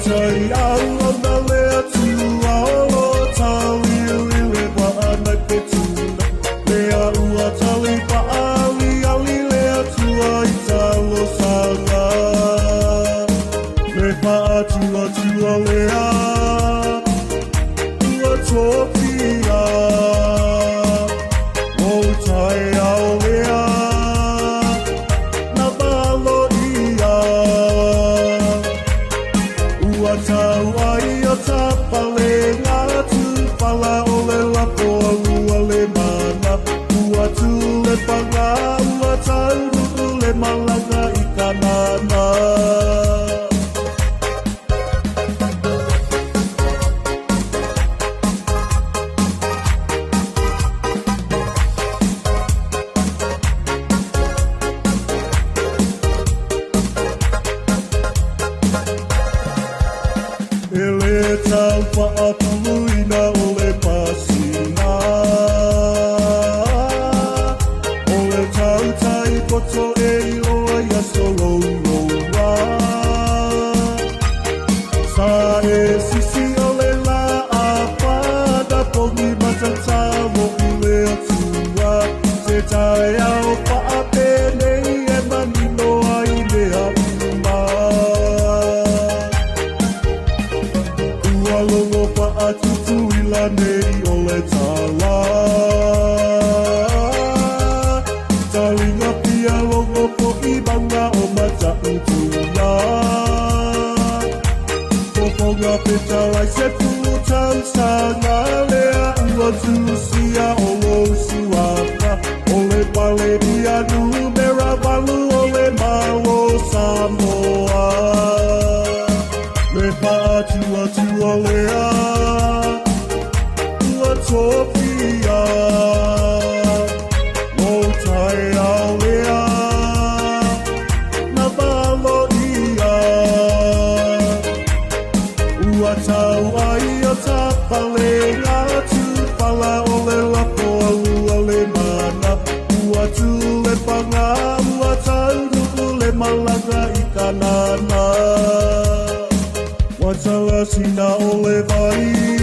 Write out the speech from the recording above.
tai au ona lea tua o tali lile paana ke tuna. Lea ua tali paali ali lea tua i talo sanga. Me paatua tua lea ua topia. O tai au lea na valo ia. Ua tau ai o tapale ngā tūpala o le lapo a lua le mana. Ua tū le panga, ua tau ruku le malanga i kanana. Ele tau paatuluina o le pasina. O le tau tai poto e iloa ia sololoa. Sa e sisi o le la a pada pongi matatamo i le atua. Se tai au paapenei e manino ai mea uma. Longo pa atutu ila nei o le tala. Talinga pia longo po i banga o mata utuia. Poponga petalai se putau sanga lea ua tusia o lo suaka. O le pale ia numera valu o le malo Samoa. Me paatua tua lea, ua topia. O tai au lea, na valo ia. Ua tau ai o tapale ngā tūpala o le lapo a lua le mana. Ua tū le panga, ua tau ruku le malanga i kanana. Watala sina o le vai.